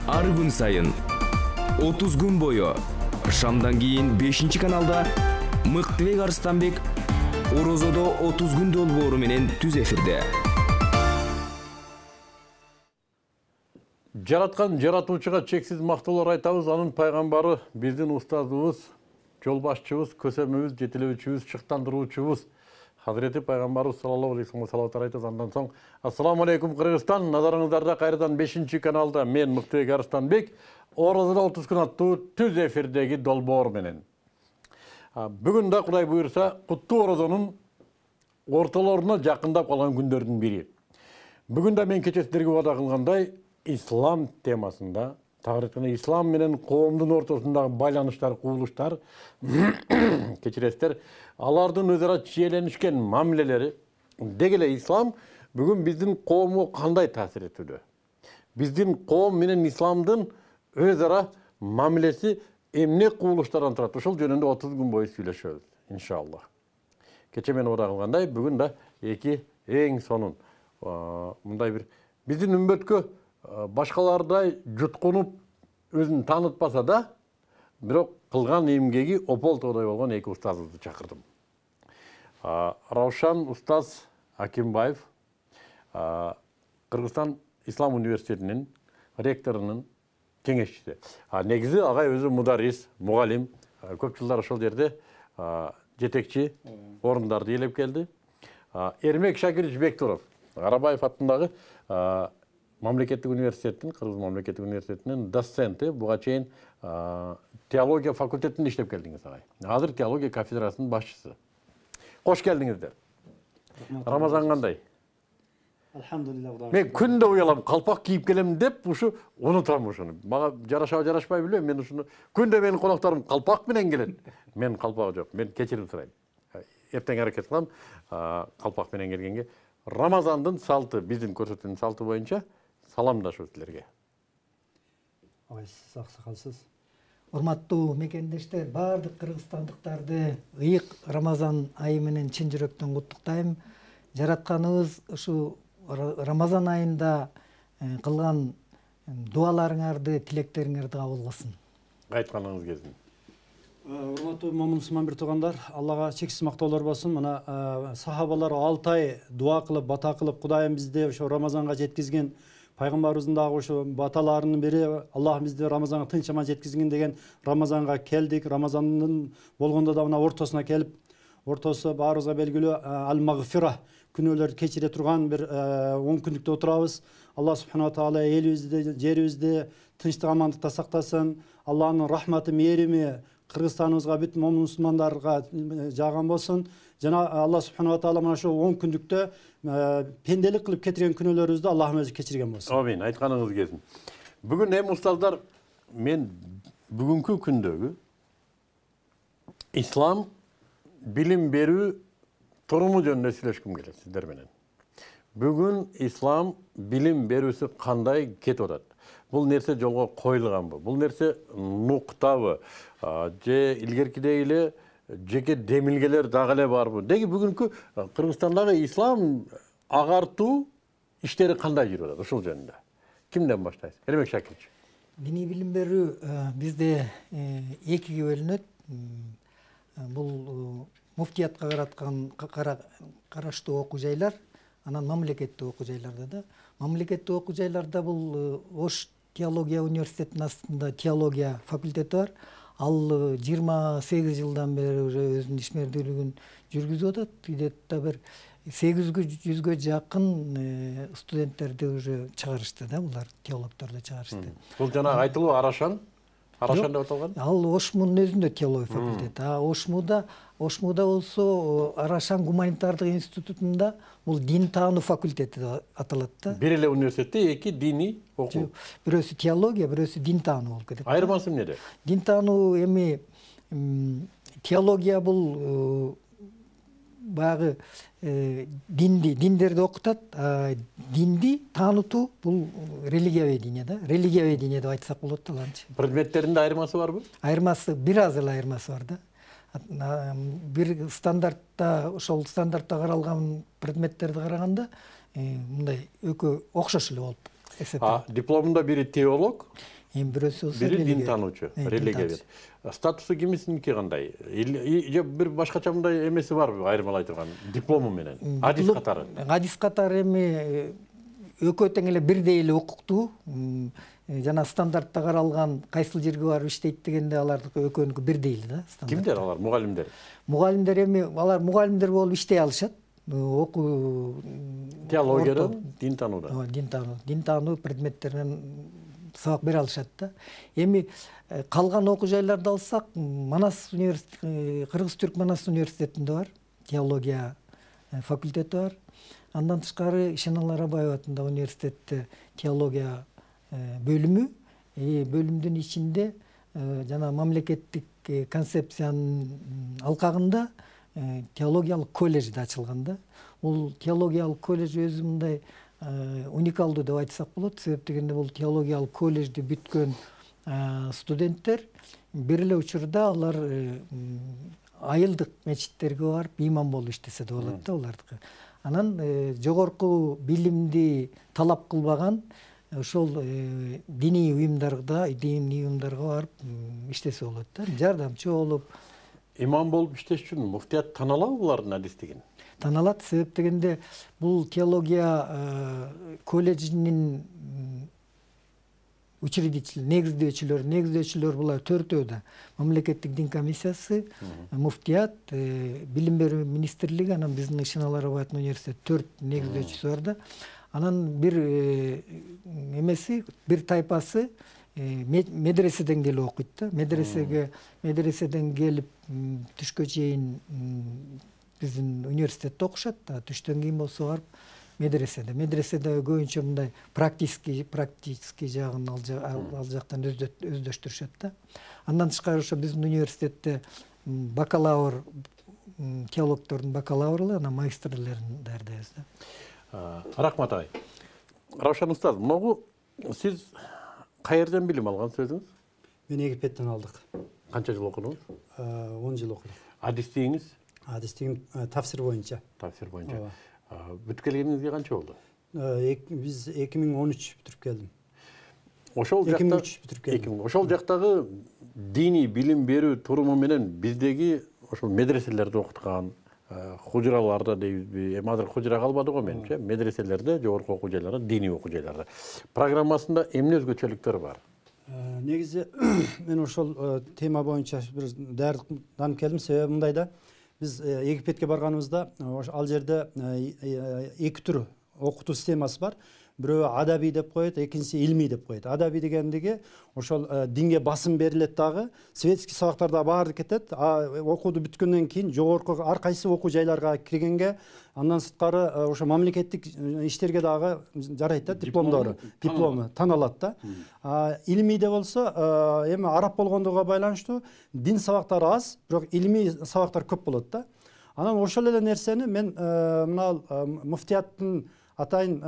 ар күн сайын 30 күн бою шамдан кийин 5-каналда Мыктыбек Арыстанбек Орозодо 30 күн долбоору менен түз эфирде. Жараткан жаратуучуга чексиз мактоолор айтабыз. Анын пайгамбары биздин устазыбыз, жолбашчыбыз, көсөмүбүз, жетелөөчүбүз, чыктандыруучубуз Hazreti Пайгамбарыбыз саллаллаху алейхи ва саллам айтабыз. Андан соң ассаламу алейкум Кыргызстан. Назарыңыздарда кайрадан 5-каналда мен Мыктыбек Арыстанбек Орозодо 30 күн аттуу түз эфирдеги долбоор менен. Бүгүн да Кудай буйрса Куттуу Орозонун ортолоруна жакындап калган күндөрдүн бири. Бүгүн да мен кече сиздерге убада кылгандай ислам темасында, тарыхтын ислам менен коомдун ортосундагы байланыштар, кубулуштар, кечиресиздер, алардын өзара чиеленишкен мамилелери, деги эле ислам бүгүн биздин коомго кандай таасир этүүдө? Биздин коом менен исламдын өзара мамилеси эмне кубулуштардан турат? Ошол жөнүндө 30 күн бою сүйлөшөбүз, иншаллах. Кече мен убада кылгандай, бүгүн да эки эң сонун мындай бир биздин үмбөткө башкалардай жуткунуп өзүн таанытпаса да, бирок кылган эмгеги ополтодой болгон эки устазыбызды чакырдым. Раушан устаз Акимбаев, Кыргызстан Ислам университетинин ректорунун кеңешчиси. Негизи агай өзү мударрис, мугалим, көп жылдар ошол жерде жетекчи орундарды ээлеп келди. Эрмек Шакирович Бектуров, Карабаев аттындагы Мамлекеттик университеттин, Кыргыз мамлекеттик университетинин доценти, буга чейин теология факультетинде иштеп келдиңиз агай. Азыр теология кафедрасынын башчысы. Кош келдиңиздер. Рамазан кандай? Алхамдулилlah. Мен күндө уялам, калпак кийип келем деп, ушу унутам ушуну. Мага жарашабы жарашпай билбейм, мен ушуну күндө менин конокторум калпак менен келет. Мен калпак жок, мен кечирим сурайм. Эртең аракет кылам, калпак менен келгенге. Рамазандын салты, биздин көрсөткөн салты боюнча саламдашуу силерге. Ой, саксакалсыз. Урматтуу мекендештер, бардык кыргызстандыктарды ыйык Рамазан айы менен чын жүрөктөн куттуктайм. Жаратканыбыз ушу Рамазан айында кылган дуаларыңарды, тилектериңерди кабыл кылсын. Айтканыңыз келсин. Урматтуу момун мусулман бир туугандар, Аллага чексиз мактоолор болсун. Мына сахабалар 6 ай дуа кылып, бата кылып, Кудайым бизди ошо Рамазанга жеткизген, пайгамбарыбыздын дагы ошо баталарынын бири Аллах бизди Рамазанга тынч аман жеткизген деген Рамазанга келдик. Рамазандын болгондо да мына ортосуна келип, ортосу баарыбызга белгилүү ал-магфира, күнөөлөрдү кечире турган бир 10 күндүктө отурабыз. Аллах субхана таала элибизди, жерибизди тынчтык амандыкта сактасын. Аллахтын рахматы, мээрими Кыргызстаныбызга, бүт момун мусулмандарга жааган болсун. Жана Аллах субхана таала мына ошо 10 күндүктө пенделик кылып кетирген күнөөлөрүбүздү Аллахым өзү кечирген болсун. Амин, айтканыңыз келсин. Бүгүн эми устаздар, мен бүгүнкү күндөгү ислам билим берүү туруму жөнүндө сүйлөшкүм келет сиздер менен. Бүгүн ислам билим берүүсү кандай кетип атат? Бул нерсе жолго коюлганбы? Бул нерсе нуктабы? Же илгеркидей эле жеке демилгелер дагы эле барбы? Деги бүгүнкү Кыргызстандагы ислам агартуу иштери кандай жүрүп атат ошол жөнүндө? Кимден баштайсыз? Эрмек Шакирович. Диний билим берүү бизде экиге бөлүнөт. Бул муфтиятка караштуу окуу жайлар, анан мамлекеттик окуу жайларда да. Мамлекеттик окуу жайларда бул Ош теология университетинин астында теология факультети бар. Ал 28 жылдан бери өзүнүн ишмердүүлүгүн жүргүзүп атат. Где-то бир 800-гө жакын студенттерди уже чыгарышты да, булар теологторду чыгарышты. Бул жана айтылуу Арашан деп аталган? Ал Ошмунун өзүндө теология факультети. Ошмуда болсо Арашан гуманитардык институтунда бул дин таануу факультети деп аталат да. Бир эле университетте эки дини окуу. Бирөөсү теология, бирөөсү дин таануу болуп кетет. Айырмасы эмнеде? Дин таануу эми теология бул баягы диндерди окутат, динди таанутуу бул религиоведение да. Религиоведение деп айтсак болот да аланчы. Предметтеринде айырмасы барбы? Айырмасы бир аз эле айырмасы бар да. Бир стандартта, ошол стандартта каралган предметтерди караганда мындай экөө окшош эле болуп Дипломунда бири теолог, Эми бирөөсү болсо бири дин таануучу, религия. Статусу кимисиники кандай? Же бир башкача мындай эмеси барбы айырмалай турган диплому менен? Адис катары. Адис катары эми экөө тең эле бирдей эле укуктуу. Жана стандартта каралган кайсыл жерге барып иштейт дегенде алардыкы экөөнүкү бирдей эле да. Кимдер алар? Мугалимдер. Мугалимдер эми алар мугалимдер болуп иштей алышат. Окуу теологиядан, дин таануудан. Дин таануу предметтеринен сабак бере алышат да. Эми калган окуу жайларды алсак, Манас университети, Кыргыз-Түрк Манас университетинде бар, теология факультети бар. Андан тышкары Ишеналы Арабаев атындагы университетте теология бөлүмү, бөлүмдүн ичинде жана мамлекеттик концепциянын алкагында теологиялык колледж да ачылган да. Бул теологиялык колледж өзү мындай уникалдуу деп айтсак болот. Себеп дегенде бул теологиялык колледжди бүткөн студенттер бир эле учурда алар айылдык мечиттерге барып имам болуп иштесе да болот да алардыкы. Анан жогорку билимди талап кылбаган ошол диний уюмдарга барып иштесе болот да. Жардамчы болуп. Имам болуп иштеш үчүн муфтият таналабы булардын адистигин? Таналат. Себеп дегенде бул теология колледжинин негиздөөчүлөр булар төртөө да. Мамлекеттик дин комиссиясы, муфтият, билим берүү министрлиги, анан биздин Ишеналы Арабаев университети 4 негиздөөчүсү бар да. Анан бир тайпасы медреседен келип окуйт да. Медреседен келип түшкө чейин биздин университетте окушат. Түштөн кийин болсо барып медреседе көбүнчө мындай практический жагын ал жактан өздөштүрүшөт да. Андан тышкары ошо биздин университетте бакалавр, теологдордун бакалаврлары, анан магистрлерин даярдайбыз да. Рахмат агай. Равшан устаз, могу сиз каерден билим алган сөзүңүз? Мен Египеттен алдык. Канча жыл окудуңуз? 10 жыл окудум. Адистигиңиз? Адистигим тафсир боюнча. Тафсир боюнча. Бүтүп келгениңизге канча болду? Биз 2013 бүтүрүп келдим. Ошол жакта 2003 бүтүрүп келдим. Ошол жактагы диний билим берүү туруму менен биздеги ошол медреселерде окуткан хужраларда дейбизби? Эми азыр хужра калбады го менимче. Медреселерде, жогорку окуу жайларда, диний окуу жайларда программасында эмне өзгөчөлүктөр бар? Негизи мен ошол тема боюнча бир даярданып келдим. Себеби мындай да, биз Египетке барганыбызда ал жерде эки түр окутуу системасы бар. Бирөө адаби деп коет, экинчиси илмий деп коет. Адаби дегендиги ошол динге басым берилет дагы, светский сабактарда баары кетет. Окууду бүткөндөн кийин жогорку ар кайсы окуу жайларга киргенге, андан сырткары ошо мамлекеттик иштерге дагы жарайт да, диплому таналат да. Илмийде болсо, эми араб болгондугуна байланыштуу дин сабактары аз, бирок илмий сабактар көп болот да. Анан ошол эле нерсени мен мына муфтияттын атайын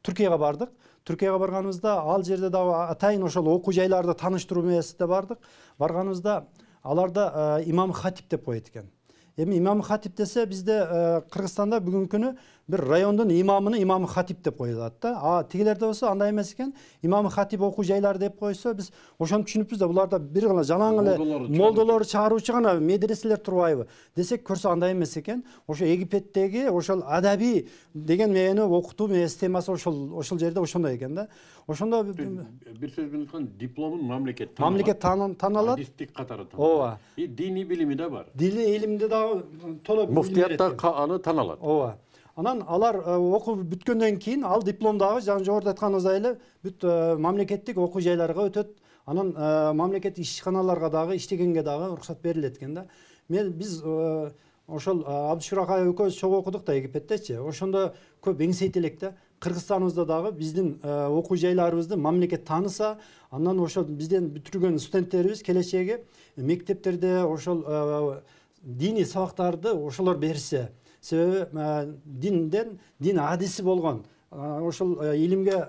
Түркияга бардык. Түркияга барганыбызда ал жерде дагы атайын ошол окуу жайларды тааныштыруу мезгилинде бардык. Барганыбызда аларда имам хатип деп коет экен. Эми имам хатип десе бизде Кыргызстанда бүгүнкү күнү бир райондун имамыны имам хатип деп коюлат да. Тигилерде болсо андай эмес экен. Имам хатип окуу жайлары деп койсо биз ошону түшүнүппүз да, буларда бир гана жалаң эле молдолор чыгаруучу гана медреселер турбайбы десек, көрсө андай эмес экен. Ошо Египеттеги ошол адаби деген мени окутуу системасы ошол жерде ошондой экен да. Ошондо бир сөз менен айтканда дипломун мамлекет таналат. Адистик катары таналат. Ооба. Диний билими да бар. Диний илимди дагы толук муфтиятта аны таналат. Ооба. Анан алар окуп бүткөндөн кийин ал диплом дагы жогоруда айтканыбыздай эле бүт мамлекеттик окуу жайларга өтөт. Анан мамлекеттик ишканаларга дагы иштегенге дагы уруксат берилет экен да. Биз ошол Абдышур акай экөөбүз чогуу окудук да Египеттечи. Ошондо көп эңсейт элек да. Кыргызстаныбызда дагы биздин окуу жайларыбызды мамлекет тааныса, андан ошол бизден бүтүргөн студенттерибиз келечеги мектептерде ошол диний сабактарды ошолор берсе, себеби дин адиси болгон ошол илимге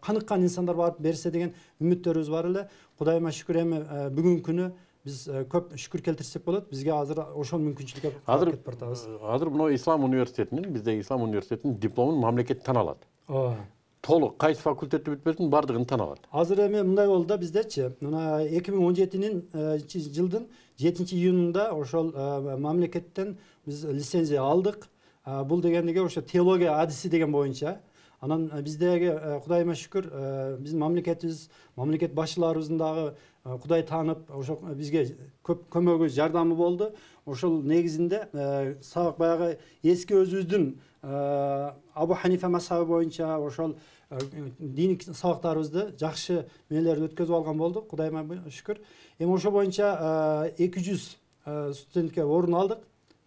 каныккан инсандар барып берсе деген үмүттөрүбүз бар эле. Кудайыма шүкүр, эми бүгүнкү күнү биз көп шүкүр келтирсек болот. Бизге азыр ошол мүмкүнчүлүккө кетип бартабыз. Азыр мына Ислам университетинин, биздеги Ислам университетинин дипломун мамлекет таналат. Толук кайсы факультетти бүтпөсүн бардыгын тана алат. Азыр эми мындай болду да биздечи. Мына 2017 жылдын 7-июнунда ошол мамлекеттен биз лицензия алдык. Бул дегендиги ошо теология адиси деген боюнча. Анан биздеги Кудайыма шүкүр биздин мамлекет башчыларыбыздын дагы Кудай таанып, ошо бизге көп көмөгү, жардамы болду. Ошол негизинде сабак баягы эски өзүбүздүн Абу Ханифа мазхабы боюнча ошол диний сабактарыбызды жакшы мээлерди өткөзүп алган болдук, Кудайыма шүкүр. Эми ошо боюнча 200 студентке орун алдык.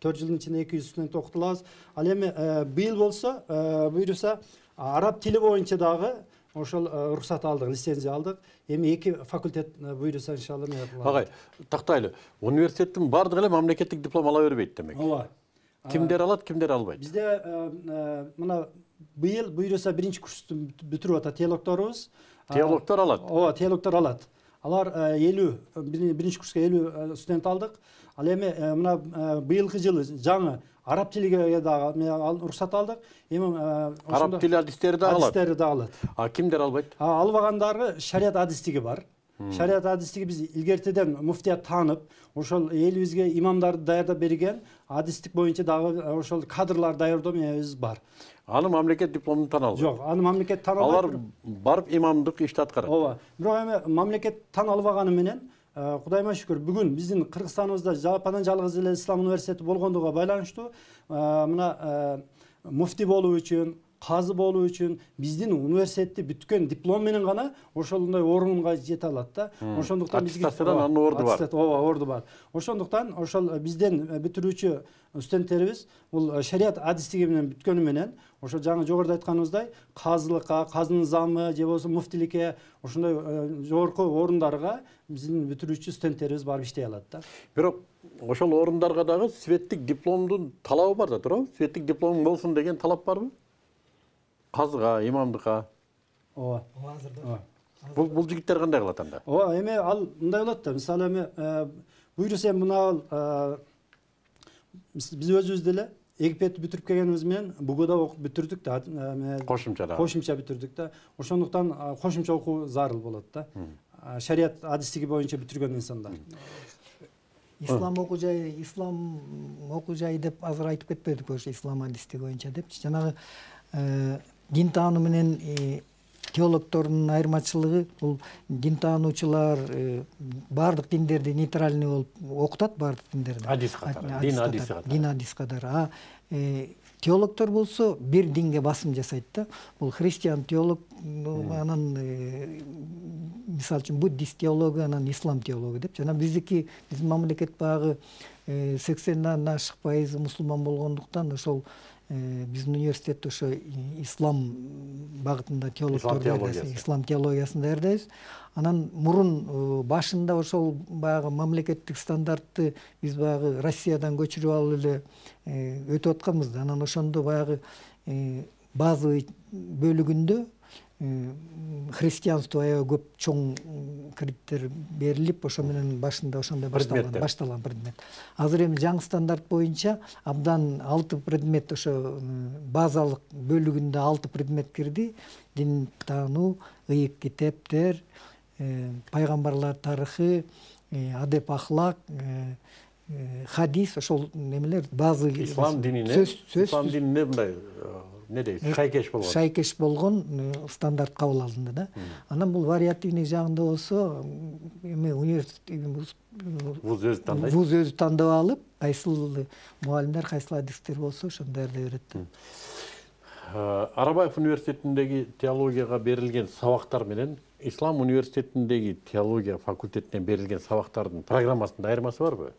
4 жылдын ичинде 200 студент окутулабыз. Ал эми быйыл болсо, буйруса араб тили боюнча дагы ошол уруксат алдык, лицензия алдык. Эми 2 факультет буйруса иншалла мен кылам. Агай, тактайлы. Университеттин бардыгы эле мамлекеттик диплом ала бербейт демек. Ооба. Кимдер алат, кимдер албайт? Бизде мына быйыл буйруса 1-чи курсту бүтүрүп атат теологторубуз. Теологтор алат. Ооба, теологтор алат. Алар 50, 1-чи курска 50 студент алдык. Ал эми мына быйылкы жылы жаңы араб тилиге дагы уруксат алдык. Эми араб тили адистери да алат. Адистери да алат. Кимдер албайт? Албагандары шариат адистиги бар. Шариат адистиги биз илгертеден муфтият таанып, ошол элибизге имамдарды даярдап берген, адистик боюнча дагы ошол кадрлар даярдоо мебиз бар. Аны мамлекет дипломун тана албайт. Жок, аны мамлекет тана албайт. Алар барып имамдык ишти аткарат. Ооба. Бирок эми мамлекет тана албаганы менен Кудайыма шүкүр, бүгүн биздин Кыргызстаныбызда жападан жалгыз эле ислам университети болгондугуна байланыштуу мына муфти болуу үчүн, казы болуу үчүн биздин университетти бүткөн диплом менен гана ошондой орунга жете алат да. Ошондуктан бизге аттестациядан анын орду бар. Ооба, орду бар. Ошондуктан ошол бизден бүтүрүүчү студенттерибиз бул шариат адистиги менен бүткөнү менен ошо жаңы жогоруда айтканыбыздай казылыкка, казынын замы же болбосо муфтиликке, ошондой жогорку орундарга биздин бүтүрүүчү студенттерибиз барып иштей алат да. Бирок ошол орундарга дагы светтик дипломдун талабы бар да, туурабы? Светтик диплом болсун деген талап барбы? Казыга, имамдыкка. Ооба. Бул жигиттер кандай кылат анда? Ооба, эми ал мындай болот да. Мисалы эми буйруса эми мына биз өзүбүз деле Египетти бүтүрүп келгенибиз менен БУГда окуп бүтүрдүк да. Кошумча бүтүрдүк да. Ошондуктан кошумча окуу зарыл болот да. Шариат адистиги боюнча бүтүргөн инсандар. Ислам окуу жайы деп азыр айтып кетпедик ошо ислам адистиги боюнча депчи. Жанагы дин таануу менен теологтордун айырмачылыгы бул дин таануучулар баардык диндерди нейтральный болуп окутат, баардык диндерди. Адис катары, дин адис катары. Теологтор болсо бир динге басым жасайт да. Бул христиан теолог, анан мисалы үчүн буддист теологу, анан ислам теологу деп. Жана биздин мамлекет багы 80-дан ашык пайызы мусулман болгондуктан ошол биздин университетте ошо ислам багытында теологторду, ислам теологиясын даярдайбыз. Анан мурун башында ошол баягы мамлекеттик стандартты биз баягы Россиядан көчүрүп алып эле өтүп атканбыз да. Анан ошондо баягы базовый бөлүгүндө христианство аябай көп чоң кредиттер берилип, ошо менен башында ошондой башталган предмет. Азыр эми жаңы стандарт боюнча абдан 6 предмет ошо базалык бөлүгүндө 6 предмет кирди. Дин таануу, ыйык китептер, пайгамбарлар тарыхы, адеп ахлак, хадис, ошол немелер базы ислам динине, ислам динине мындай не дейт, шайкеш болгон стандарт кабыл алынды да. Анан бул вариативный жагында болсо эми университет вуз өзү тандап алып, кайсыл мугалимдер, кайсыл адистер болсо ошону даярдай берет да. Арабаев университетиндеги теологияга берилген сабактар менен Ислам университетиндеги теология факультетинен берилген сабактардын программасында айырмасы барбы?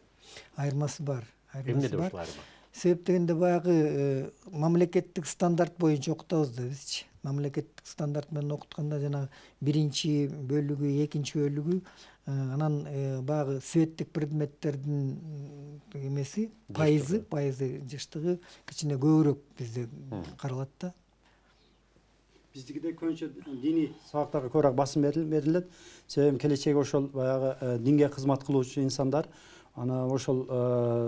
Айырмасы бар. Эмнеде ушул айырма? Себеп дегенде баягы мамлекеттик стандарт боюнча окутабыз да бизчи. Мамлекеттик стандарт менен окутканда жана 1-чи бөлүгү, 2-чи бөлүгү, анан баягы светтик предметтердин эмеси, пайызы жыштыгы кичине көбүрөөк бизде каралат да. Биздикиде көбүнчө диний сабактарга көбүрөөк басым берилет. Себеби келечеги ошол баягы динге кызмат кылуучу инсандар Ана ошол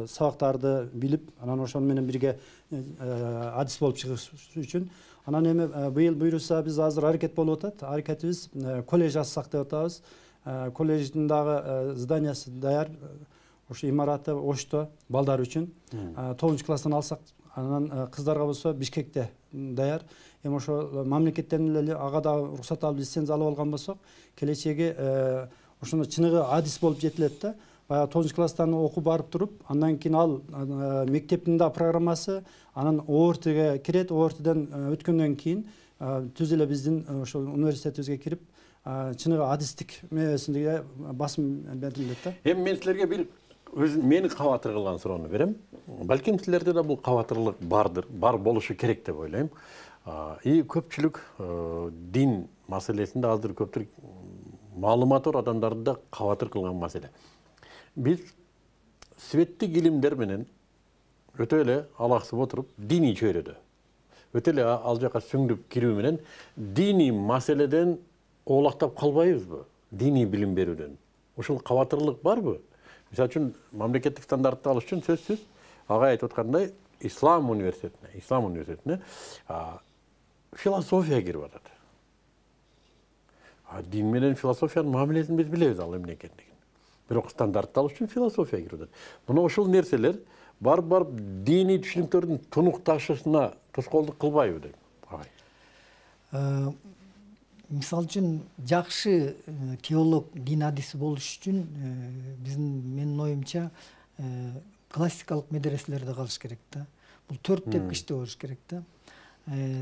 сабактарды билип, анан ошол менен бирге адис болуп чыгыш үчүн анан эми быйыл буйруса биз азыр аракет болуп атат. Аракетибиз колледж ачсак деп атабыз. Колледждин дагы зданиясы даяр, ошо имараты Ошто балдар үчүн. 9-класстан алсак, анан кыздарга болсо Бишкекте даяр. Эми ошо мамлекеттен эле ага да уруксат алып лицензия алып алган болсок, келечеги ошондо чыныгы адис болуп жетилет да. Баягы 9-класстан окуп барып туруп, андан кийин ал мектептин да программасы, анан ОРТге кирет, ОРТден өткөндөн кийин түз эле биздин ошол университетибизге кирип, чыныгы адистик мээсинде басым берилет да. Эми мен силерге бир мени кабатыр кылган суроону берем. Балким силерде да бул кабатырлык бардыр, бар болушу керек деп ойлойм. И көпчүлүк дин маселесинде азыр көптүк маалыматы бар адамдарды да кабатыр кылган маселе. Biz светтик илимдер менен өтө эле алаксып отуруп диний чөйрөдө өтө эле ал жака сүңдүп кирүү менен диний маселеден оолактап калбайбызбы? Диний билим берүүдөн. Ушул кабатырлык барбы? Мисалы үчүн мамлекеттик стандартты алыш үчүн сөзсүз ага айтып аткандай ислам университетине философия кирип атат. Дин менен философиянын мамилесин биз билебиз ал эмне экендигин. Бирок стандартты алыш үчүн философия кирип атат. Мына ошол нерселер барып диний түшүнүктөрдүн тунукташышына тоскоолдук кылбайбы дейм. Мисалы үчүн жакшы теолог, дин адиси болуш үчүн менин оюмча классикалык медреселерде калыш керек да. Бул 4 тепкичте болуш керек да.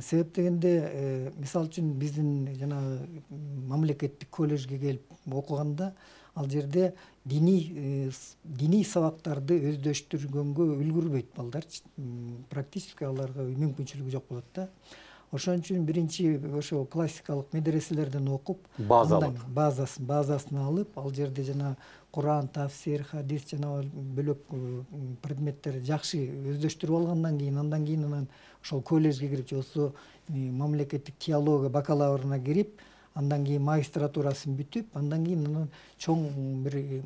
Себеп дегенде, мисалы үчүн биздин жанагы мамлекеттик колледжге келип окуганда ал жерде диний сабактарды өздөштүргөнгө үлгүрбөйт балдар. Практически аларга мүмкүнчүлүгү жок болот да. Ошон үчүн биринчи ошо классикалык медреселерден окуп, базасын алып, ал жерде жана Куран, тафсир, хадис жана бөлөк предметтер жакшы өздөштүрүп алгандан кийин, андан кийин ошол колледжге кирип, жосо мамлекеттик теология бакалаврына кирип, андан кийин магистратурасын бүтүп, андан кийин чоң бир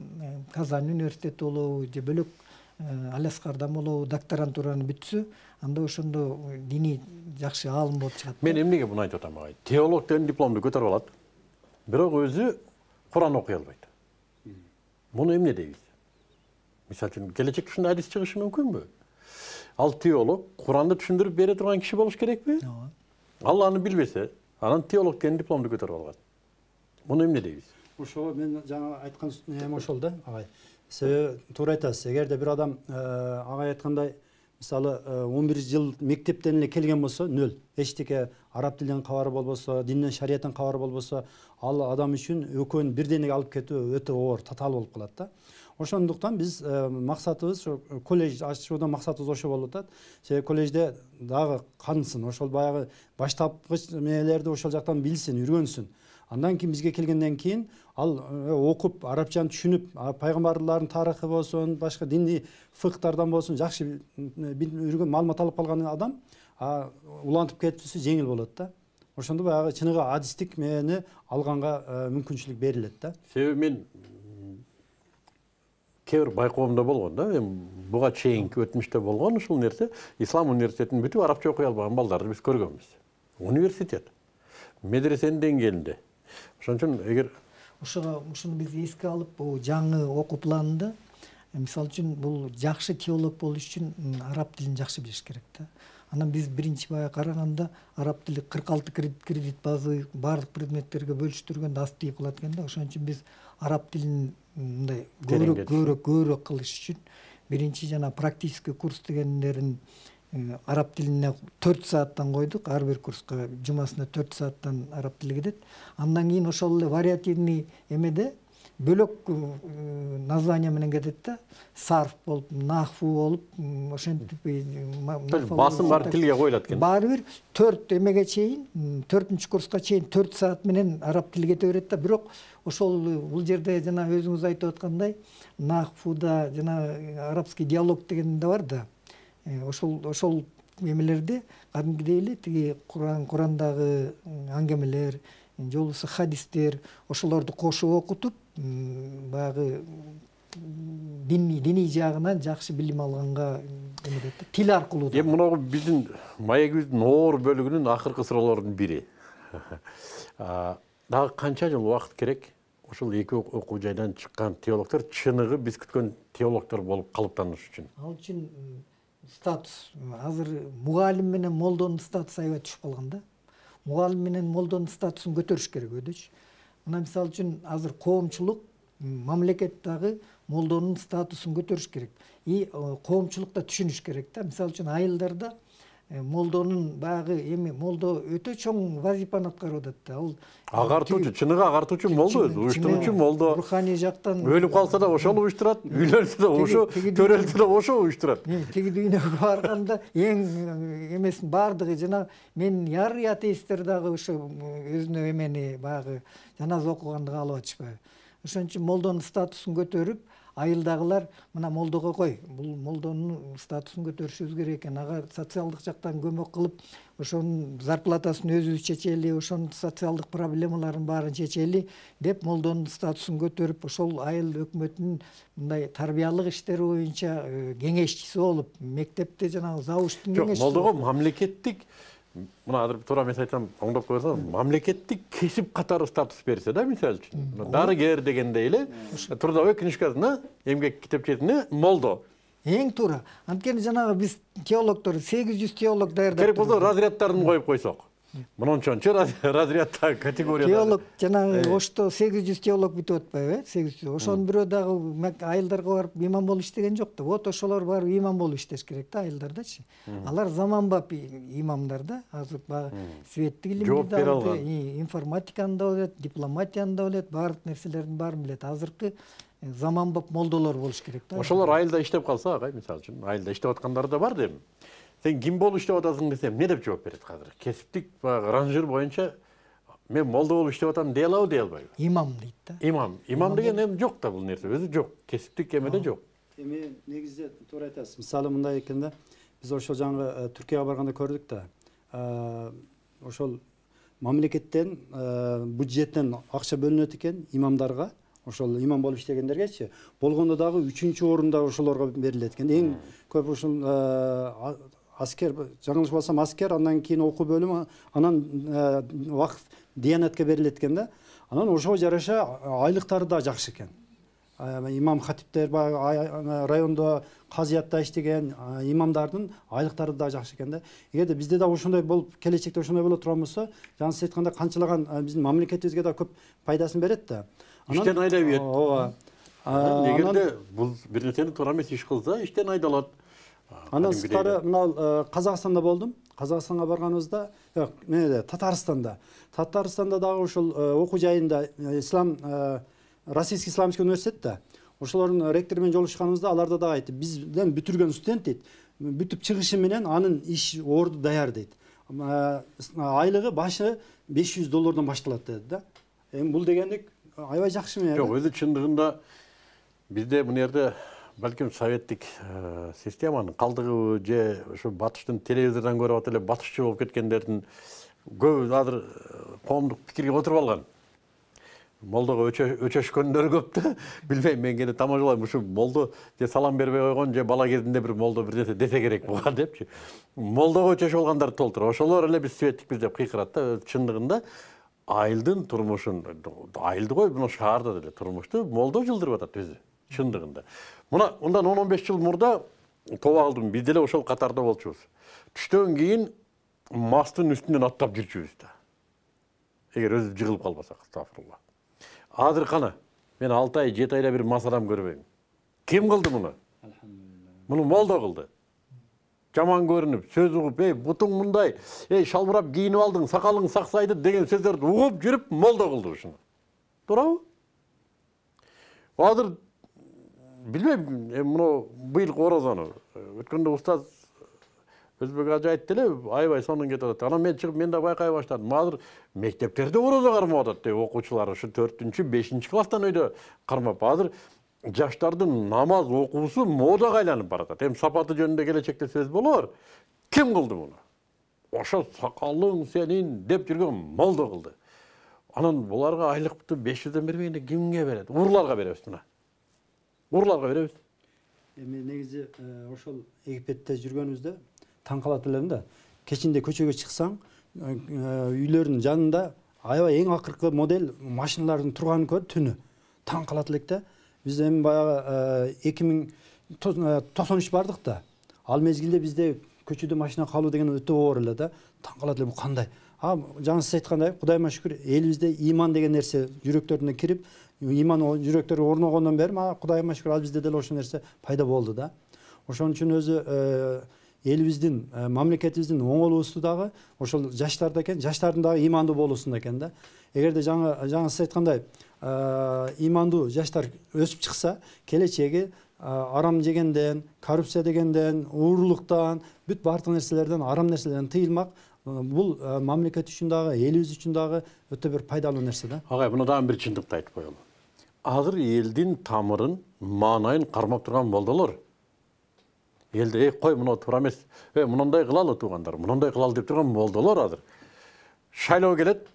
Казань университети болобу, же бөлөк Аляскардан болобу докторантураны бүтсө, анда ошондо диний жакшы аалым болуп чыгат. Мен эмнеге буну айтып атам агай? Теолог деген дипломду көтөрүп алат, бирок өзү Куран окуй албайт. Муну эмне дейбиз? Мисалы үчүн келечекте ушундай адис чыгышы мүмкүнбү? Ал теолог Куранды түшүндүрүп бере турган киши болуш керекпи? Ал аны билбесе, анан теолог деген дипломду көтөрүп алган. Муну эмне дейбиз? Ошо мен жаңа айткан ошол да, агай. Себеби туура айтасыз. Эгерде бир адам агай айткандай, мисалы 11 жыл мектептен эле келген болсо, нөл. Эчтеке араб тилинен кабары болбосо, динден, шарияттан кабары болбосо, ал адам үчүн экөөнү бирденеге алып кетүү өтө оор, татаал болуп калат да. Ошондуктан биз максатыбыз колледж ачууда максатыбыз ошо болуп атат. Себеби колледжде дагы кансын, ошол баягы баштапкыч эмелерди ошол жактан билсин, үйрөнсүн. Андан кийин бизге келгенден кийин ал окуп, арабчаны түшүнүп, пайгамбарлардын тарыхы болсун, башка диний фыкhtардан болсун, жакшы үйрөнгөн маалымат алып калган адам улантып кетүүсү жеңил болот да. Ошондо баягы чыныгы адистик мээни алганга мүмкүнчүлүк берилет да. Себеби мен кээ бир байкоомдо болгон да, буга чейинки өтмүштө болгон ушул нерсе, ислам университетин бүтүп арабча окуй албаган балдарды биз көргөнбүз. Университет, медресенин деңгээлинде. Ошон үчүн эгер ушуну биз эске алып, бул жаңы окуу планында, мисалы үчүн бул жакшы теолог болуш үчүн араб тилин жакшы билиш керек да. Анан биз биринчи бая караганда араб тили 46 кредит базы баардык предметтерге бөлүштүргөндө аз тийип калат экен да. Ошон үчүн биз араб тилин мындай көбүрөөк кылыш үчүн биринчи жана практический курс дегендерин араб тилине 4 сааттан койдук. Ар бир курска жумасына 4 сааттан араб тили кетет. Андан кийин ошол эле вариативный эмеде бөлөк название менен кетет да. Сарф болуп, нахфу болуп, ошентип басым бар тилге коюлат экен. Баары бир 4 эмеге чейин, 4-курска курска чейин 4 саат менен араб тили кете берет да. Бирок ошол бул жерде жана өзүңүз айтып аткандай, нахфуда жана арабский диалог деген да бар да. Ошол эмелерде кадимгидей эле тиги Курандагы аңгемелер, же болбосо хадистер, ошолорду кошуп окутуп, баягы диний жагынан жакшы билим алганга эмедет. Тил аркылуу да. Эми мына биздин маегибиздин оор бөлүгүнүн акыркы суроолорунун бири. Дагы канча жыл убакыт керек ошол эки окуу жайдан чыккан теологдор чыныгы биз күткөн теологдор болуп калыптаныш үчүн? Ал үчүн статус азыр мугалим менен молдонун статусу аябай түшүп калган да. Мугалим менен молдонун статусун көтөрүш керек өдөч. Мына мисалы үчүн азыр коомчулук мамлекет дагы молдонун статусун көтөрүш керек. И коомчулук да түшүнүш керек да. Мисалы үчүн айылдарда молдонун баягы эми молдо өтө чоң вазифаны аткарып атат да. Ал Агартуучу, чыныгы агартуучу молдо, уюштуруучу молдо. Руханий жактан Өлүп калса да ошол уюштурат, үйлөнсө да ошо, төрөлсө да ошо уюштурат. Тиги дүйнөгө барганда эң эмесин баардыгы жана мен ярый атеисттер дагы ошо өзүнө эмени баягы жаназа окуганды каалап атышпайбы. Ошон үчүн молдонун статусун көтөрүп, айылдагылар мына молдого кой, бул молдонун статусун көтөрүшүбүз керек экен. Ага социалдык жактан көмөк кылып, ошонун зарплатасын өзүбүз чечели, ошонун социалдык проблемаларын баарын чечели деп молдонун статусун көтөрүп, ошол айыл өкмөтүнүн мындай тарбиялык иштери боюнча кеңешчиси болуп, мектепте жанагы завуштун Жок, кеңешчиси. молдого мамлекеттик, мына азыр туура эмес айтсам, оңдоп койсоң, мамлекеттик кесип катары статус берсе да, мисалы үчүн. Дарыгер дегендей эле, трудовой книжкасына, эмгек китепчесине молдо. Эң туура. Анткени жанагы биз теологдор 800 теолог даярдап. Керек болсо разрядтарын коюп койсок. Мынончончу разрядтагы категория. Теолог жанагы Ошто 800 теолог бүтүп атпайбы, 800. Ошонун бирөө дагы айылдарга барып имам болуп иштеген жок да. Вот ошолор барып имам болуп иштеш керек да айылдардачы. Алар заманбап имамдар да. Азыр баягы светтик илимди да билет, информатиканы да билет, дипломатияны да билет, баардык нерселердин баарын билет. Азыркы заманбап молдолор болуш керек да. Ошолор айылда иштеп калса, агай, мисалы үчүн, айылда иштеп аткандар да бар дейм. Сен ким болуп иштеп атасың десем, эмне деп жооп берет азыр? Кесиптик ранжир боюнча мен молдо болуп иштеп атам дей алабы, дей албайбы? Имам дейт да. Имам деген эми жок да бул нерсе, өзү жок. Кесиптик эмеде жок. Эми негизде туура айтасыз. Мисалы мындай экен да, биз ошол жаңы Түркияга барганда көрдүк да. Ошол мамлекеттен бюджеттен акча бөлүнөт экен имамдарга. Ошол имам болуп иштегендергечи болгондо дагы 3-чү орунда ошолорго берилет экен. Эң көп ошол аскер, жаңылышпасам аскер, андан кийин окуу бөлүмү, анан вакыт диянатка берилет экен да. Анан ошого жараша айлыктары да жакшы экен. Имам хатиптер райондо казыятта иштеген имамдардын айлыктары да жакшы экен да. Эгерде бизде да ошондой болуп, келечекте ошондой боло турган болсо, жана сиз айткандай канчалаган биздин мамлекетибизге да көп пайдасын берет да. Иштен айдап ийет. Ооба. Эгерде бул бир нерсени туура эмес иш кылса, иштен айдалат. Андан сырткары мына Казакстанда болдум. Казакстанга барганыбызда, эмеде, Татарстанда дагы ошол окуу жайында ислам Российский исламский университетте ошолордун ректору менен жолугушканыбызда аларда дагы айтты, бизден бүтүргөн студент дейт, бүтүп чыгышы менен анын иш орду даяр дейт. Айлыгы башы $500 башталат dedi да. Эми бул дегендик аябай жакшы мен. Жок, өзү чындыгында бизде мына жерде балким советтик системанын калдыгыбы же ошо батыштын телевизордон көрүп атып эле батышчы болуп кеткендердин көбү азыр коомдук пикирге отуруп алган. Молдого өчөшкөндөр көп да. Билбейм, мен кээде тамашалайм, ушу молдо же салам бербей койгон же бала кезинде бир молдо бир нерсе десе керек буга депчи. Молдого өчөшүп алгандар толтур. Ошолор эле биз светикпиз деп кыйкырат да. Чындыгында айылдын турмушун, айылды кой, мына шаарда деле турмушту молдо жылдырып атат өзү. Чындыгында. Мына ундан 10-15 жыл мурда тоба алдым, биз деле ошол катарда болчубуз. Түштөн кийин мастын үстүнөн аттап жүрчүбүз да. Эгер өзү жыгылып калбасак, астагфирулла. Азыр кана, мен 6 ай, 7 айда бир мас адам көрбөйм. Ким кылды муну? Муну молдо кылды. Жаман көрүнүп, сөз угуп, бутуң мындай, шалбырап кийинип алдың, сакалың саксайды деген сөздөрдү угуп жүрүп молдо кылды ушуну. Туурабы? Азыр билбейм, муну быйыл орозону өткөндө устаз Өзбек ажы айтты эле, аябай сонун кетип атат. Анан мен чыгып, мен да байкай баштадым. Азыр мектептерде орозо кармап атат, окуучулар ушу 4-5 класстан өйдө кармап. Азыр жаштардын намаз окуусу модага айланып баратат. Эми сапаты жөнүндө келечекте сөз болор. Ким кылды муну? Ошо сакалың сенин деп жүргөн молдо кылды. Анан буларга айлыкты 500дөн бербегенде кимге берет? Урларга беребиз мына. урларга беребиз. Эми негизи ошол Египетте жүргөнүбүздө таң калат элем да. Кечинде көчөгө чыксаң, үйлөрдүн жанында аябай эң акыркы модель машиналардын турганын көрүп түнү таң калат элек да. Биз эми баягы 2093 бардык да. Ал мезгилде бизде көчөдө машина калуу деген өтө оор эле да. Таң калат элем, кандай? Жаңы сиз айткандай, Кудайыма шүкүр, элибизде иман деген нерсе жүрөктөрүнө кирип, иман жүрөктөр орногондон бери Кудайыма шүкүр ал бизде деле ошол нерсе пайда болду да. Ошон үчүн өзү элибиздин, мамлекетибиздин оңолуусу дагы ошол жаштарда экен, жаштардын дагы имандуу болуусунда экен да. Эгерде жаңы сиз айткандай имандуу жаштар өсүп чыкса, келечеги арам жегенден, коррупция дегенден, уурулуктан, бүт бардык нерселерден, арам нерселерден тыйылмак. Бул мамлекет үчүн дагы, элибиз үчүн дагы өтө бир пайдалуу нерсе да. Агай, мына дагы бир чындыкты айтып коелу. Азыр элдин тамырын, маанайын кармап турган молдолор элде кой мына туура эмес, мындай кылалы туугандар, мындай кылалы деп турган молдолор азыр шайлоо келет,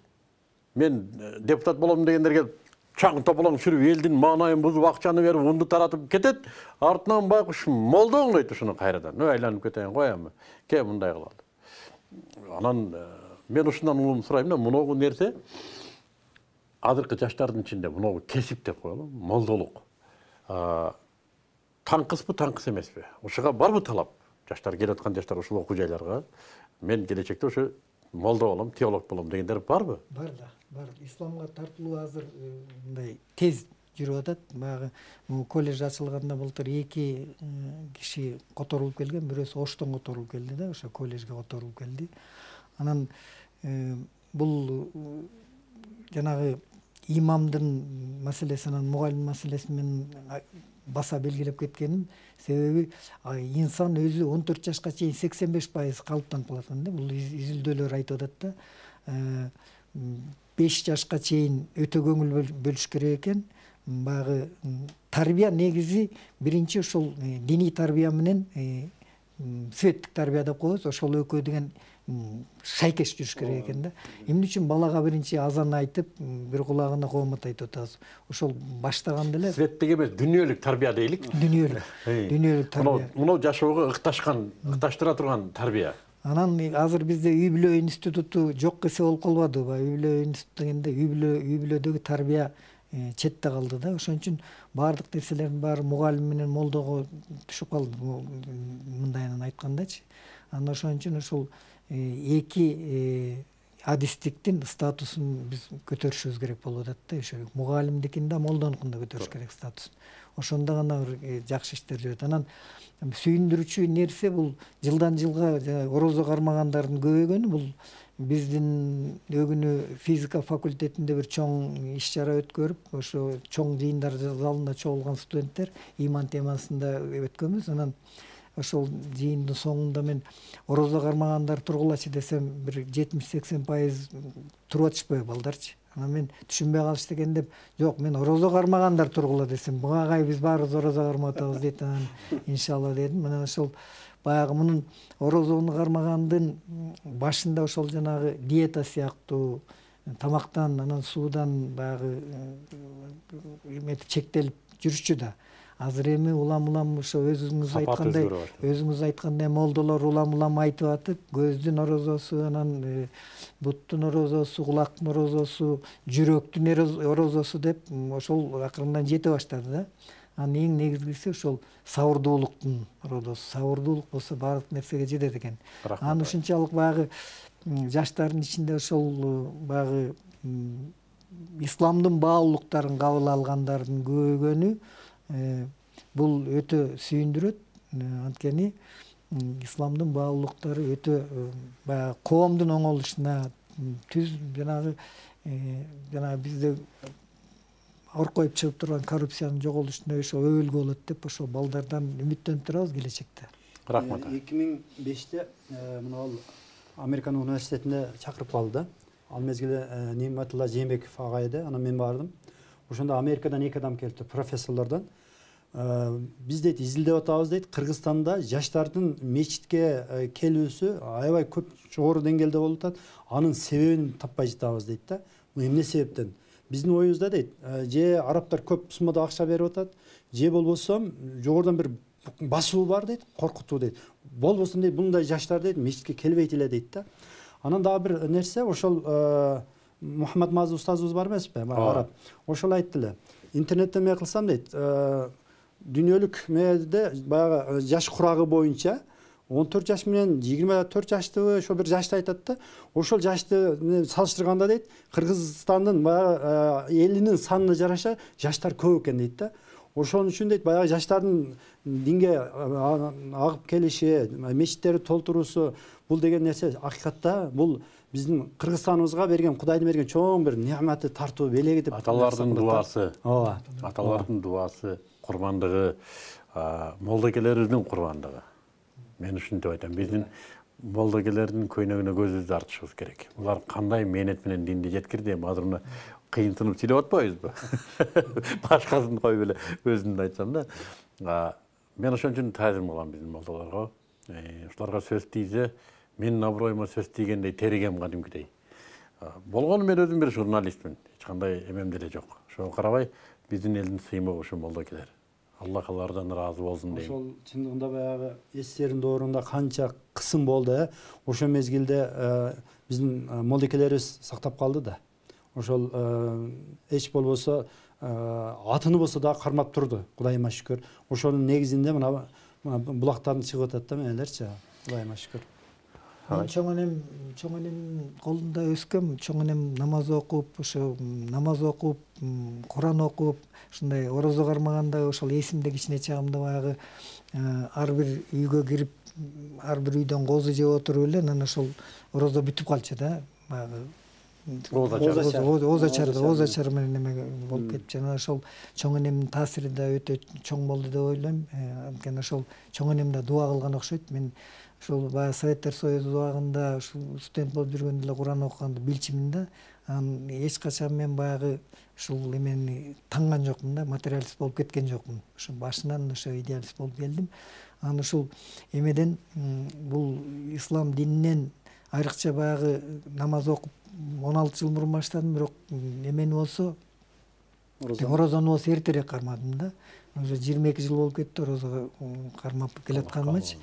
мен депутат болом дегендер келип чаң тополоң сүрүп элдин маанайын бузуп, акчаны берип, унду таратып кетет. Артынан байкуш молдо оңдойт ушуну кайрадан. Айланып кетейин, коямы? Ке мындай кылалы. Анан мен ушундан улум сурайм да, муногу нерсе азыркы жаштардын ичинде муногу кесип деп коелу, молдолук. Таңкыспы, таңкыс эмеспи? Ушуга барбы талап? Жаштар келип аткан жаштар ушул окуу жайларга мен келечекте ошо молдо болом, теолог болом дегендер барбы? Бар да, бар. Исламга тартылуу азыр мындай тез жүрүп атат. Баягы колледж ачылганда былтыр 2 киши которулуп келген, бирөөсү Оштон которулуп келди да, ошо колледжге которулуп келди. Анан бул жанагы имамдын маселеси, анан мугалим маселеси менен баса белгилеп кеткеним, себеби инсан өзү 14 жашка чейин 85% калыптанып калат экен да. Бул изилдөөлөр айтып атат да. 5 жашка чейин өтө көңүл бөлүш керек экен. Баягы тарбия негизи биринчи ошол диний тарбия менен светтик тарбия деп коебуз. Ошол экөө деген шайкеш жүрүш керек экен да. Эмне үчүн балага биринчи азан айтып, бир кулагына коомат айтып атабыз. Ошол баштаганда эле светтик эмес, дүнүйөлүк тарбия дейлик. Дүнүйөлүк тарбия. Муну жашоого ыкташтыра турган тарбия. Анан азыр бизде үй бүлө институту жок эсе болуп калбадыбы? Үй бүлө институту дегенде үй бүлөдөгү тарбия четте калды да. Ошон үчүн баардык нерселердин баары мугалим менен молдого түшүп калды, мындайынан айткандачы. Анан ошон үчүн ошол эки адистиктин статусун биз көтөрүшүбүз керек болуп атат да. Ошо мугалимдикин да, молдонукун да көтөрүш керек статусун. Ошондо гана жакшы иштер жүрөт. Анан сүйүндүрүүчү нерсе бул жылдан жылга орозо кармагандардын көбөйгөнү. Бул биздин өгүнү физика факультетинде бир чоң иш чара өткөрүп, ошо чоң жыйындар залында чогулган студенттер иман темасында өткөнбүз. Анан ошол жыйындын соңунда мен орозо кармагандар тургулачы десем, бир 70-80% туруп атышпайбы балдарчы. Анан мен түшүнбөй калышты экен деп, жок, мен орозо кармагандар тургула десем, буга агай биз баарыбыз орозо кармап атабыз дейт. Анан иншалла дедим. Анан ошол баягы мунун орозону кармагандын башында ошол жанагы диета сыяктуу тамактан, анан суудан баягы эметип чектелип жүрүшчү да. Азыр эми улам ошо өзүңүз айткандай молдолор улам айтып атып, көздүн орозосу, анан буттун орозосу, кулактын орозосу, жүрөктүн орозосу деп ошол акырындан жете баштады да. Анан эң негизгиси ошол сабырдуулуктун орозосу. Сабырдуулук болсо баардык нерсеге жетет экен. Анан ушунчалык баягы жаштардын ичинде ошол баягы исламдын баалуулуктарын кабыл алгандардын көбөйгөнү бул өтө сүйүндүрөт. Анткени исламдын баалуулуктары өтө баягы коомдун оңолушуна, жанагы бизде оркоюп чыгып турган коррупциянын жоголушуна ошо өбөлгө болот деп ошо балдардан үмүттөнүп турабыз келечекте. Рахмат. 2005-те мына ал Американын университетинде чакырып калды да. Ал мезгилде Ниматулла Жээнбеков агай эди. Анан мен бардым. Ошондо Америкадан 2 адам келипти, профессорлордон. Биз дейт изилдеп атабыз дейт, Кыргызстанда жаштардын мечитке келүүсү аябай көп жогору деңгээлде болуп атат. Анын себебин таппай жатабыз дейт да. Бул эмне себептен? Биздин оюбузда дейт, же арабтар көп суммада акча берип атат, же болбосо жогорудан бир басуу бар дейт, коркутуу дейт. Болбосо дейт, мындай жаштар дейт мечитке келбейт эле дейт да. Анан дагы бир нерсе, ошол Мухаммад Мазы устазыбыз бар эмеспи, араб. Ошол айтты эле. Интернетте эме кылсам дейт, дүйнөлүк мээде баягы жаш курагы боюнча 14 жаш менен 24 жаштыбы, ошол бир жашты айтат да. Ошол жашты салыштырганда дейт, Кыргызстандын баягы элинин санына жараша жаштар көп экен дейт да. Ошон үчүн дейт, баягы жаштардын динге агып келиши, мечиттерди толтуруусу, бул деген нерсе акыйкатта бул биздин Кыргызстаныбызга берген, Кудайдын берген чоң бир неаматы, тартуу белеги деп. Аталардын дуасы. Ооба. Аталардын дуасы, курмандыгы, молдокелерибиздин курмандыгы. Мен ушинтип айтам, биздин молдокелердин көйнөгүнө көзүбүздү артышыбыз керек. Булар кандай мээнет менен динди жеткирди, азыр мына кыйынтынып сүйлөп атпайбызбы? Башкасын коюп эле өзүмдү айтсам да. Мен ошон үчүн таазим кылам биздин молдолорго. Ушуларга сөз тийсе, менин аброюма сөз тийгендей теригем кадимкидей. Болгону мен өзүм бир журналистмин. Эч кандай эмем деле жок. Ошого карабай биздин элдин сыймыгы ушу молдокелер. Аллах алардан разы болсун дейм. Ошол чындыгында баягы эстерин доорунда канча кысым болду, ошол мезгилде биздин молдокелерибиз сактап калды да. Ошол эч болбосо атыны болсо да кармап турду, Кудайыма шүкүр. Ошонун негизинде мына булактардан чыгып атат да менелерчи, Кудайыма шүкүр. Мен чоң энем колунда өскөм, чоң энем намаз окуп, ошо намаз окуп, Куран окуп, ушундай орозо кармаганда ошол эсимде кичине чагымда баягы ар бир үйгө кирип, ар бир үйдөн козу жеп отуруп эле, анан ошол орозо бүтүп калчу да, баягы ооз ачар менен эме болуп кетчү. Анан ошол чоң энемдин таасири да өтө чоң болду деп ойлойм. Анткени ошол чоң энем да дуа кылган окшойт. Мен ошол баягы Советтер Союзу убагында ушул студент болуп жүргөндө эле Куран окуганды билчүмүн да. Анан эч качан мен баягы ушул эмени танган жокмун да, материалист болуп кеткен жокмун. Ошо башынан ошо идеалист болуп келдим. Анан ушул эмеден бул ислам дининен айрыкча баягы намаз окуп 16 жыл мурун баштадым, бирок эмени болсо орозону болсо эртерээк кармадым да. Уже 22 жыл болуп кетти орозого кармап келатканымчы.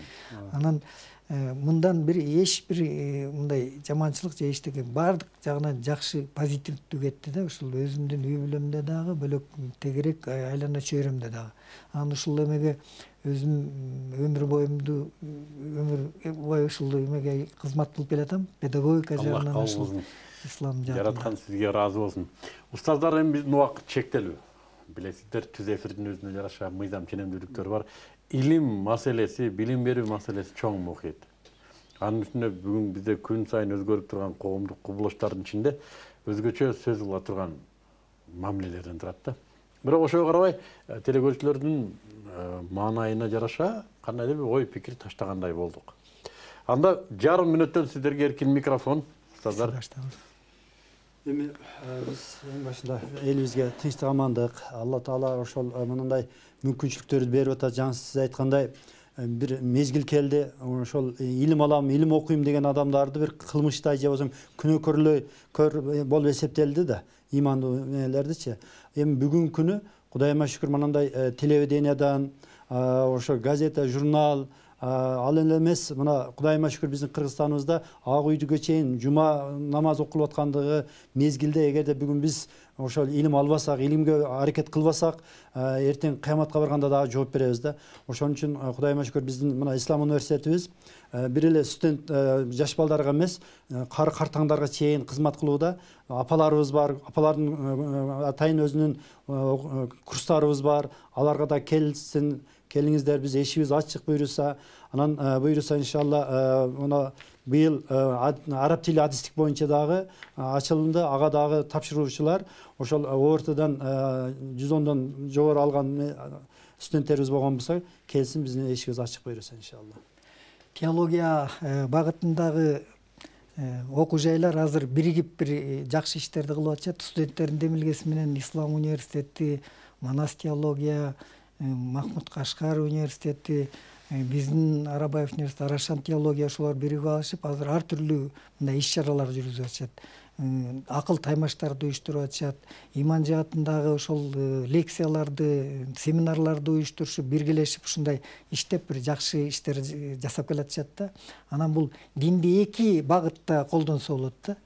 Анан мындан бир эч бир мындай жаманчылык же эчтеке баардык жагынан жакшы, позитивдүү кетти да. Ушул өзүмдүн үй бүлөмдө дагы, бөлөк тегерек айлана чөйрөмдө дагы. Анан ушул эмеге өзүм өмүр бою ушул эмеге кызмат кылып келатам. Педагогика жагынан ушул ислам жагынан. Жараткан сизге разы болсун. Устаздар, эми биздин убакыт чектелүү. Билесиздер, түз эфирдин өзүнө жараша мыйзам ченемдүүлүктөрү бар. Илим маселеси, билим берүү маселеси чоң мухит. Анын үстүнө бүгүн бизде күн сайын өзгөрүп турган коомдук кубулуштардын ичинде өзгөчө сөз кыла турган мамилелерден турат да. Бирок ошого карабай, телекөрүүчүлөрдүн маанайына жараша кандайдыр бир ой пикир таштагандай болдук. Анда жарым мүнөттөн сиздерге эркин микрофон, устаздар. Эми биз эң башында элибизге тынчтык, амандык, Алла Таала ошол мындай мүмкүнчүлүктөрдү берип атат. Жаңы сиз айткандай бир мезгил келди, ошол илим алам, илим окуйм деген адамдарды бир кылмыштай же болбосо күнөөкөр болуп эсептелди да, имандуу нелердичи. Эми бүгүнкү күнү Кудайыма шүкүр мындай телевидениядан, ошо газета, журнал, ал эле эмес, мына Кудайыма шүкүр биздин Кыргызстаныбызда ак үйдүгө чейин жума намаз окулуп аткандыгы мезгилде, эгерде бүгүн биз ошол илим албасак, илимге аракет кылбасак, эртең кыяматка барганда дагы жооп беребиз да. Ошон үчүн Кудайыма шүкүр биздин мына Ислам университетибиз бир эле студент жаш балдарга эмес, картаңдарга чейин кызмат кылууда. Апаларыбыз бар, апалардын атайын өзүнүн курстарыбыз бар. Аларга да келсин, келиңиздер, биз эшибиз ачык буйруса. Анан буйруса иншалла мына быйыл араб тили адистик боюнча дагы ачылынды. Ага дагы тапшыруучулар ошол ОРТдан 110дон жогору алган студенттерибиз болгон болсо, келсин, биздин эшигибиз ачык буйруса иншалла. Теология багытындагы окуу жайлар азыр биригип бир жакшы иштерди кылып атышат. Студенттердин демилгеси менен Ислам университети, Манас теология, Махмуд Кашкар университети, биздин Арабаев университети, Арашан теология, ошолор биригип алышып, азыр ар түрлүү мындай иш чаралар жүргүзүп атышат. акыл таймаштарды уюштуруп атышат, иман жаатындагы ошол лекцияларды, семинарларды уюштурушуп, биргелешип ушундай иштеп бир жакшы иштер жасап келатышат да. Анан бул динди эки багытта колдонсо болот да.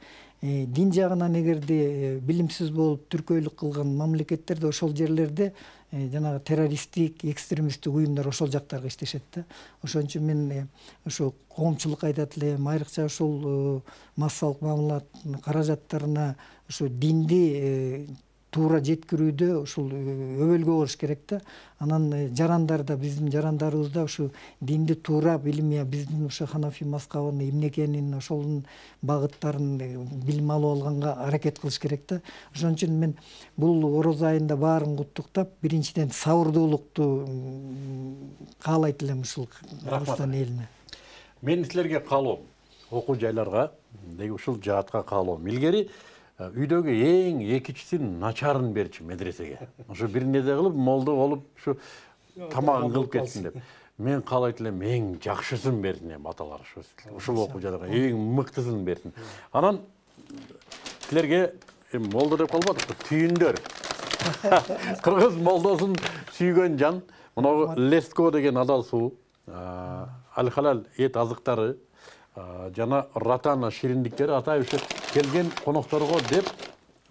Дин жагынан эгерде билимсиз болуп түркөйлүк кылган мамлекеттерде ошол жерлерде жанагы террористтик, экстремисттик уюмдар ошол жактарга иштешет да. Ошон үчүн мен ошо коомчулукка айтат элем, айрыкча ошол массалык маамилат каражаттарына ошо динди туура жеткирүүдө ушул өбөлгө болуш керек да. Анан жарандар да, биздин жарандарыбыз да ушу динди туура билим, биздин ошо Ханафи мазхабынын эмне экенин, ошонун багыттарын билим алып алганга аракет кылыш керек да. Ошон үчүн мен бул ороз айында баарын куттуктап, биринчиден сабырдуулукту каалайт элем ушул Кыргызстан элине. Мен силерге каалоом, окуу жайларга, ушул жаатка каалоом. Илгери үйдөгү эң экичисин начарын берчи медресеге. Ошо бир неде кылып, молдо болуп, ушу тамагын кылып кетсин деп. Мен каалайт элем эң жакшысын берсин эми аталар ушул окуу жайларга эң мыктысын берсин. Анан силерге молдо деп калбадык, түйүндөр. Кыргыз молдосун сүйгөн жан, мына Леско деген адал суу, Аль-Халал эт азыктары, жана Ратана шириндиктери атайын ушу келген конокторго деп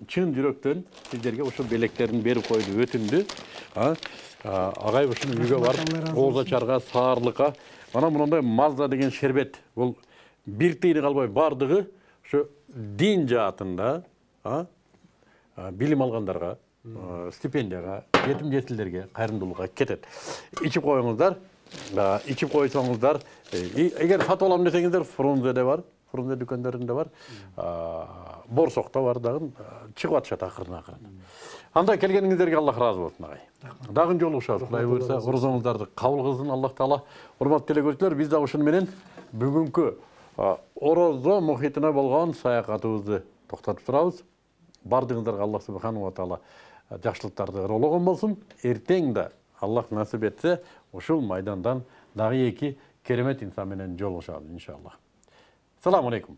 чын жүрөктөн сиздерге ошо белектерин берип койду, өтүндү. Агай ушуну үйгө барып, ооз ачарга, саарлыкка, mana мындай мазда деген шербет, бул бир тыйны калбай бардыгы ошо дин жаатында билим алгандарга, стипендияга, жетим жетилдерге, кайрымдуулукка кетет. Ичип коюңуздар. Ичип койсоңуздар, эгер сатып алам десеңиздер, Фрунзеде бар, Фрунзе дүкөндөрүндө бар, Борсокто бар дагы, чыгып атышат акырын. Анда келгениңиздерге Аллах разы болсун агай. Дагы жолугушабыз, Кудай буйрса, орозоңуздарды кабыл кылсын Аллах Таала. Урматтуу телекөрүүчүлөр, биз дагы ушуну менен бүгүнкү орозо мухитине болгон саякатыбызды токтотуп турабыз. Бардыгыңыздарга Аллах субханаху ва таала жакшылыктарды ырологон болсун. Эртең да Аллах насип этсе, ушул майдандан дагы эки керемет инсан менен жолугушабыз иншаллах. Салам алейкум.